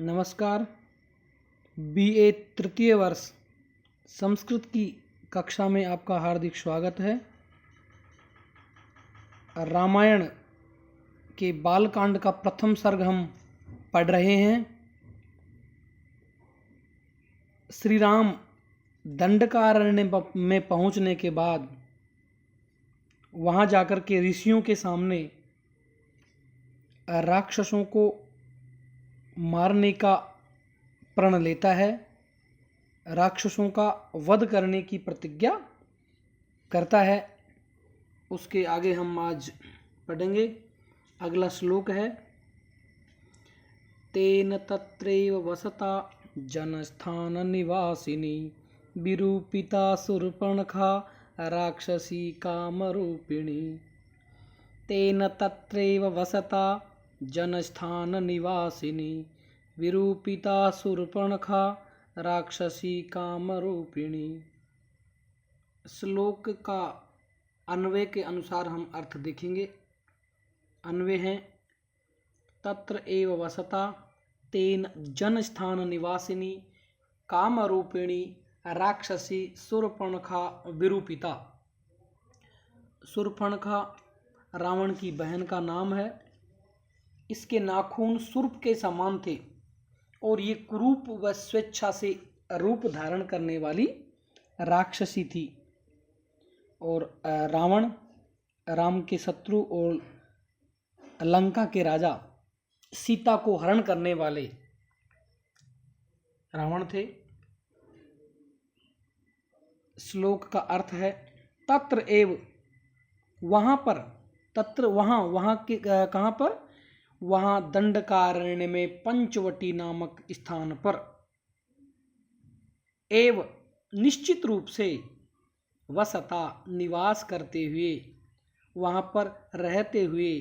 नमस्कार। बीए तृतीय वर्ष संस्कृत की कक्षा में आपका हार्दिक स्वागत है। रामायण के बालकांड का प्रथम सर्ग हम पढ़ रहे हैं। श्री राम दंडकारण्य में पहुंचने के बाद वहां जाकर के ऋषियों के सामने राक्षसों को मारने का प्रण लेता है, राक्षसों का वध करने की प्रतिज्ञा करता है। उसके आगे हम आज पढ़ेंगे। अगला श्लोक है, तेन तत्रैव वसता जनस्थान निवासिनी विरूपिता शूर्पणखा राक्षसी कामरूपिणी। तेन तत्रैव वसता जनस्थान निवासिनी विरूपिता शूर्पणखा राक्षसी कामरूपिणी। श्लोक का अन्वय के अनुसार हम अर्थ देखेंगे। अन्वय है, तत्र एव वसता तेन जनस्थान निवासिनी कामरूपिणी राक्षसी शूर्पणखा विरूपिता। शूर्पणखा रावण की बहन का नाम है। इसके नाखून शूर्प के समान थे और ये कुरूप व स्वेच्छा से रूप धारण करने वाली राक्षसी थी। और रावण राम के शत्रु और लंका के राजा सीता को हरण करने वाले रावण थे। श्लोक का अर्थ है, तत्र एव, वहां पर, तत्र वहां के कहां पर, वहां दंडकारण्य में पंचवटी नामक स्थान पर, एव निश्चित रूप से, वसता निवास करते हुए, वहां पर रहते हुए,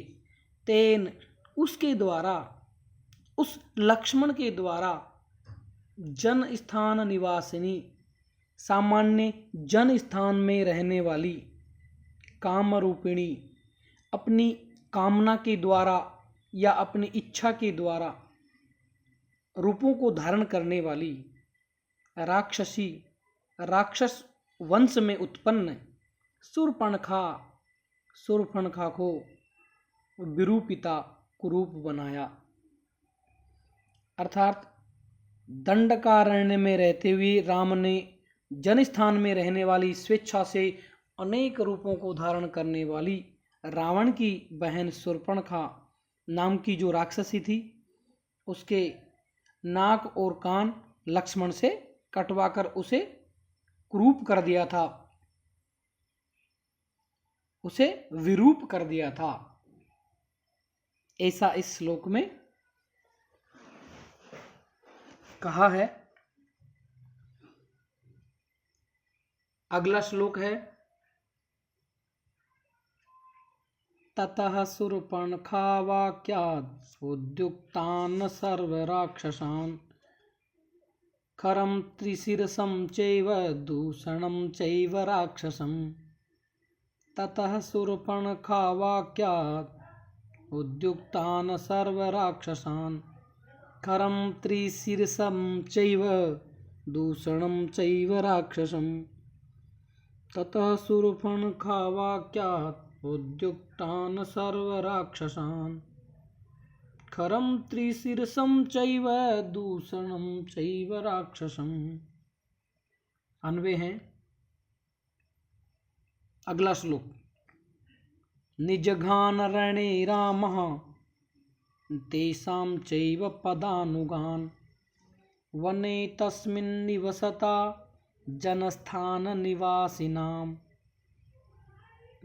तेन उसके द्वारा, उस लक्ष्मण के द्वारा, जन स्थान निवासिनी सामान्य जन स्थान में रहने वाली, कामरूपिणी अपनी कामना के द्वारा या अपनी इच्छा के द्वारा रूपों को धारण करने वाली, राक्षसी राक्षस वंश में उत्पन्न शूर्पणखा को विरूपिता कुरूप बनाया। अर्थात दंडकारण्य में रहते हुए राम ने जनस्थान में रहने वाली, स्वेच्छा से अनेक रूपों को धारण करने वाली रावण की बहन शूर्पणखा नाम की जो राक्षसी थी, उसके नाक और कान लक्ष्मण से कटवाकर उसे कुरूप कर दिया था, उसे विरूप कर दिया था। ऐसा इस श्लोक में कहा है। अगला श्लोक है, ततः शूर्पणखा वाक्यात् उद्युक्तान् सर्वराक्षसान् खरं त्रिशिरसं चैव दूषणं चैव राक्षसम्। ततः शूर्पणखा वाक्यात् उद्युक्तान् सर्वराक्षसान् खरं त्रिशिरसं चैव दूषणं चैव राक्षसम्। ततः शूर्पणखा वाक्यात् उद्युक्तान् सर्वराक्षसान् खरं त्रिशिरसं चैव दूषणं चैव राक्षसम्। अन्वय है, अगला श्लोक, निजघान रणे रामः तेषां चैव पदानुगान् वने तस्मिन् निवसता जनस्थान निवासिनाम्।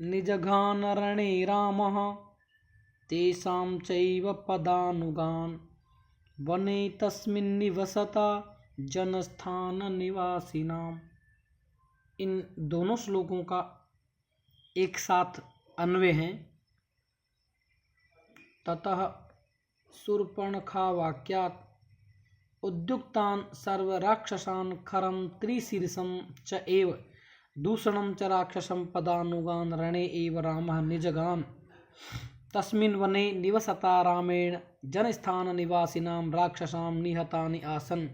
निजघान रणे रामः तेषां चैव पदानुगान् वने तस्मिन् निवसता जनस्थान निवासिनाम्। इन दोनों श्लोकों का एक साथ अन्वय है। ततः शूर्पणखा वाक्यात् उद्युक्तान् सर्वराक्षसान् खरं त्रिशिरसं च एव दूषणं च राक्षसं पदानुगान् रणे एव रामः निजगान्। तस्मिन् वने निवसता रामेण जनस्थान निवासिनां राक्षसां निहतानि आसन।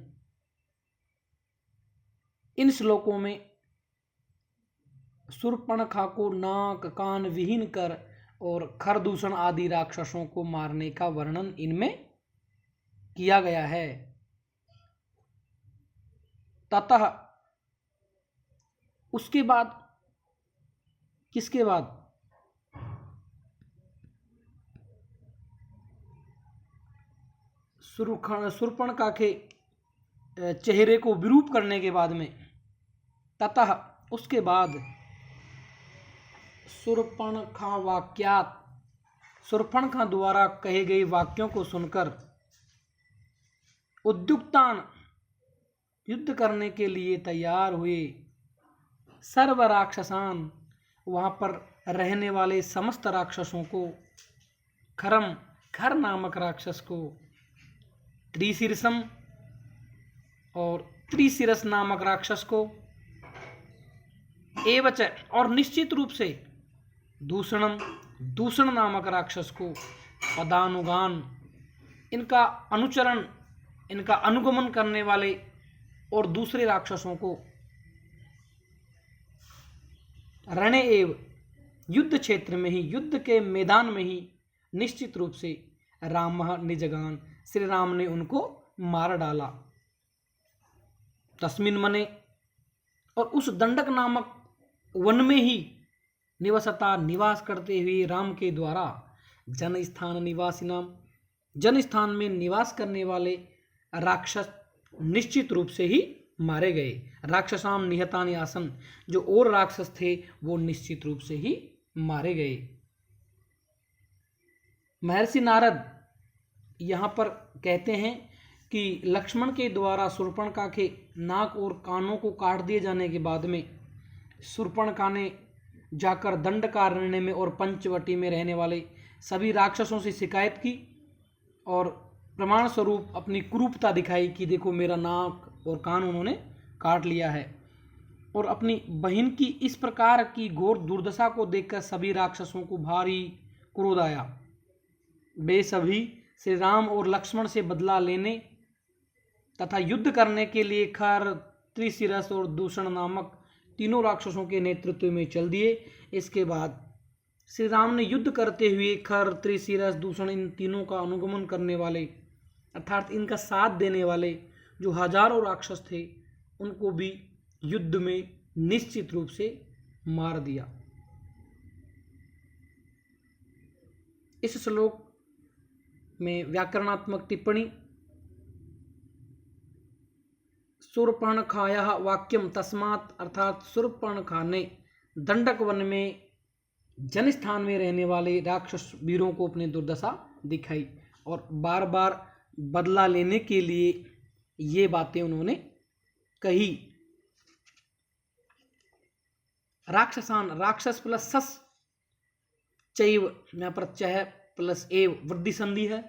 इन श्लोकों में शूर्पणखा को नाक कान विहीन कर और खरदूषण आदि राक्षसों को मारने का वर्णन इनमें किया गया है। ततः उसके बाद, किसके बाद, शूर्पणखा के चेहरे को विरूप करने के बाद में, ततः उसके बाद शूर्पणखा वाक्यात, शूर्पणखा द्वारा कहे गए वाक्यों को सुनकर उद्युक्तान, युद्ध करने के लिए तैयार हुए, सर्व राक्षसान, वहां पर रहने वाले समस्त राक्षसों को, खरम, खर नामक राक्षस को, त्रिशीर्षम और त्रिशिरस नामक राक्षस को, एवच और निश्चित रूप से दूषणम, दूषण नामक राक्षस को, पदानुगान, इनका अनुचरण, इनका अनुगमन करने वाले और दूसरे राक्षसों को, रणे एव, युद्ध क्षेत्र में ही, युद्ध के मैदान में ही निश्चित रूप से राम निजगान, श्री राम ने उनको मार डाला। तस्मिन मने, और उस दंडक नामक वन में ही, निवसता, निवास करते हुए राम के द्वारा, जन स्थान निवासी नाम, जन स्थान में निवास करने वाले राक्षस निश्चित रूप से ही मारे गए। राक्षसाम निहतानि आसन, जो और राक्षस थे वो निश्चित रूप से ही मारे गए। महर्षि नारद यहाँ पर कहते हैं कि लक्ष्मण के द्वारा शूर्पणखा के नाक और कानों को काट दिए जाने के बाद में शूर्पणखा ने जाकर दंडकारण्य में और पंचवटी में रहने वाले सभी राक्षसों से शिकायत की और प्रमाण स्वरूप अपनी क्रूरता दिखाई कि देखो मेरा नाक और कान उन्होंने काट लिया है। और अपनी बहन की इस प्रकार की घोर दुर्दशा को देखकर सभी राक्षसों को भारी क्रोध आया। वे सभी श्री राम और लक्ष्मण से बदला लेने तथा युद्ध करने के लिए खर, त्रिशिरस और दूषण नामक तीनों राक्षसों के नेतृत्व में चल दिए। इसके बाद श्री राम ने युद्ध करते हुए खर, त्रिशिरस, दूषण, इन तीनों का अनुगमन करने वाले अर्थात इनका साथ देने वाले जो हजारों राक्षस थे उनको भी युद्ध में निश्चित रूप से मार दिया। इस श्लोक में व्याकरणात्मक टिप्पणी, शूर्पणखायाः वाक्यम तस्मात्, अर्थात शूर्पणखा ने दंडक वन में जनस्थान में रहने वाले राक्षस वीरों को अपनी दुर्दशा दिखाई और बार बार बदला लेने के लिए ये बातें उन्होंने कही। राक्षसान, राक्षस प्लस सस चैव, यहाँ पर चह प्लस एव वृद्धि संधि है।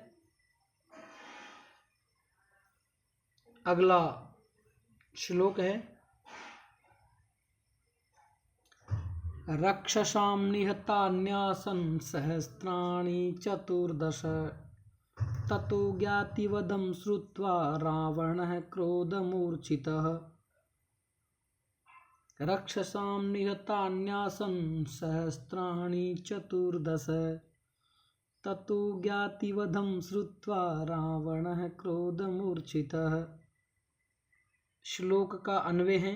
अगला श्लोक है रक्षसां निहतान्यासन् सहस्राणि चतुर्दश, ततो ज्ञातिवदं श्रुत्वा रावणः क्रोधमूर्छितः। रक्षसां निहतान्यासन् सहस्राणि चतुर्दश, ततो ज्ञातिवधं श्रुत्वा रावणः क्रोधमूर्छितः। श्लोक का अन्वय है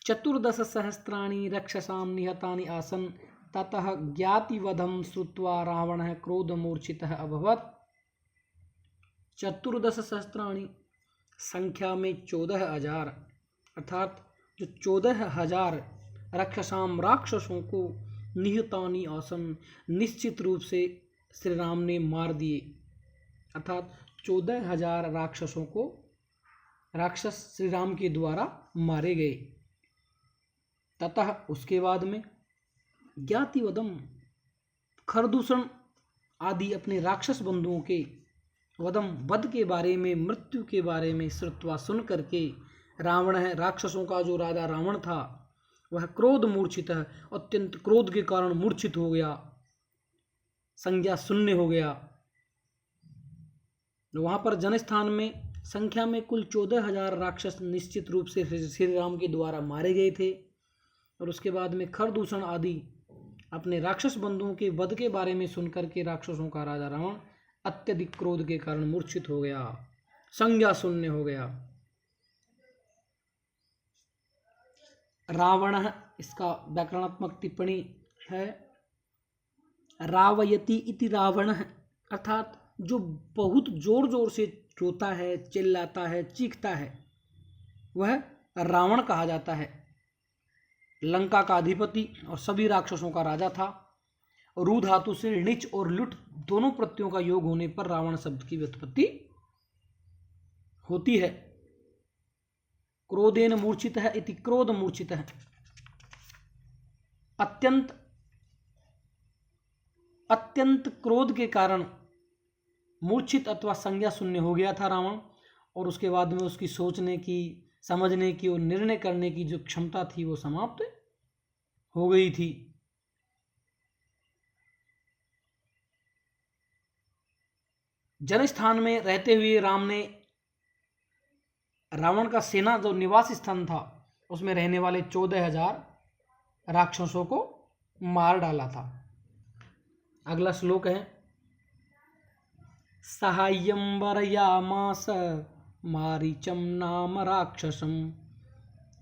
चतुर्दश सहस्राणि रक्षसां निहतानि आसन्, ततः ज्ञातिवधं श्रुत्वा रावणः क्रोधमूर्छितः अभवत्। चतुर्दश सहस्राणि संख्या में 14,000 अर्थात जो 14,000 रक्षसाम राक्षसों को निहतानि आसन निश्चित रूप से श्री राम ने मार दिए, अर्थात 14,000 राक्षसों को राक्षस श्री राम के द्वारा मारे गए। ततः उसके बाद में ज्ञातिवदम, खरदूषण आदि अपने राक्षस बंधुओं के वदम, वध के बारे में, मृत्यु के बारे में श्रुत्वा सुन करके, रावण है राक्षसों का जो राजा रावण था वह क्रोध मूर्छित है, अत्यंत क्रोध के कारण मूर्छित हो गया, संज्ञा शून्य हो गया। वहां पर जनस्थान में संख्या में कुल 14,000 राक्षस निश्चित रूप से श्री राम के द्वारा मारे गए थे। और उसके बाद में खरदूषण आदि अपने राक्षस बंधुओं के वध के बारे में सुनकर के राक्षसों का राजा रावण अत्यधिक क्रोध के कारण मूर्छित हो गया, संज्ञा शून्य हो गया। रावण, इसका व्याकरणात्मक टिप्पणी है, रावयति इति रावण, अर्थात जो बहुत जोर जोर से रोता है, चिल्लाता है, चीखता है, वह रावण कहा जाता है। लंका का अधिपति और सभी राक्षसों का राजा था। रू धातु से णिच और लुट दोनों प्रत्ययों का योग होने पर रावण शब्द की व्युत्पत्ति होती है। क्रोधेन मूर्छित है इति क्रोध मूर्छित है। अत्यंत क्रोध के कारण मूर्छित अथवा संज्ञा शून्य हो गया था रावण। और उसके बाद में उसकी सोचने की, समझने की और निर्णय करने की जो क्षमता थी वो समाप्त हो गई थी। जनस्थान में रहते हुए राम ने रावण का सेना जो निवास स्थान था उसमें रहने वाले 14,000 राक्षसों को मार डाला था। अगला श्लोक है, साहाय्यं वरयामास मारीचम नाम राक्षसम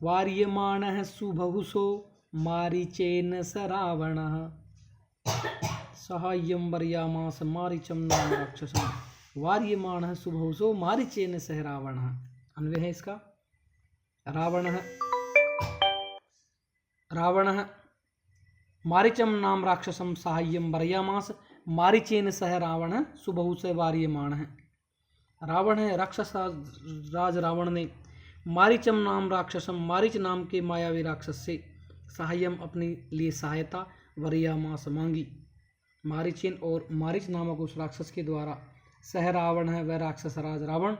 वार्यमाणः सुबहुसो मारीचेन स रावणः। साहाय्यं वरयामास मारीचम नाम राक्षसम वार्यमाणः सुबहुसो मारीचेन स रावणः। अन्वय है इसका, रावणः मारीचम नाम राक्षसम साहाय्यं वरयामास मारीचेन सह रावण सुबहु से वार्यमाणः। रावण है राक्षस राज रावण ने मारीचम नाम राक्षसम, मारीच नाम के मायावी राक्षस से सहायम अपने लिए सहायता, वरयामास मांगी। मारीचेन और मारीच नामक उस राक्षस के द्वारा सह रावण है वह राक्षस राज रावण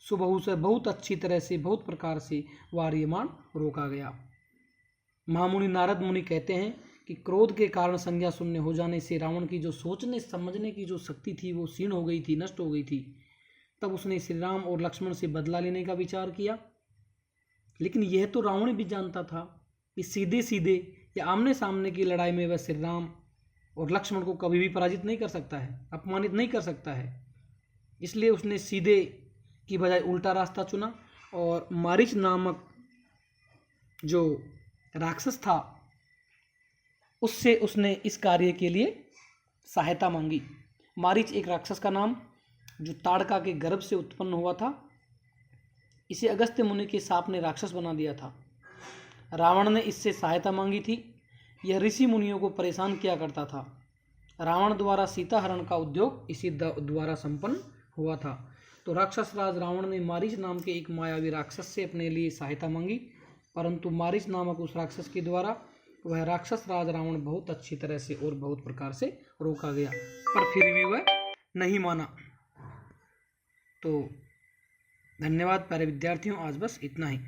सुबहु से बहुत अच्छी तरह से, बहुत प्रकार से वार्यमान रोका गया। महामुनि नारद मुनि कहते हैं कि क्रोध के कारण संज्ञा शून्य हो जाने से रावण की जो सोचने समझने की जो शक्ति थी वो क्षीण हो गई थी, नष्ट हो गई थी। तब उसने श्री राम और लक्ष्मण से बदला लेने का विचार किया। लेकिन यह तो रावण भी जानता था कि सीधे सीधे या आमने सामने की लड़ाई में वह श्री राम और लक्ष्मण को कभी भी पराजित नहीं कर सकता है, अपमानित नहीं कर सकता है। इसलिए उसने सीधे की बजाय उल्टा रास्ता चुना और मारीच नामक जो राक्षस था उससे उसने इस कार्य के लिए सहायता मांगी। मारीच एक राक्षस का नाम जो ताड़का के गर्भ से उत्पन्न हुआ था। इसे अगस्त्य मुनि के साप ने राक्षस बना दिया था। रावण ने इससे सहायता मांगी थी। यह ऋषि मुनियों को परेशान किया करता था। रावण द्वारा सीता हरण का उद्योग इसी द्वारा संपन्न हुआ था। तो राक्षस राज रावण ने मारीच नाम के एक मायावी राक्षस से अपने लिए सहायता मांगी, परंतु मारीच नामक उस राक्षस के द्वारा वह राक्षस राज रावण बहुत अच्छी तरह से और बहुत प्रकार से रोका गया, पर फिर भी वह नहीं माना। तो धन्यवाद प्यारे विद्यार्थियों, आज बस इतना ही।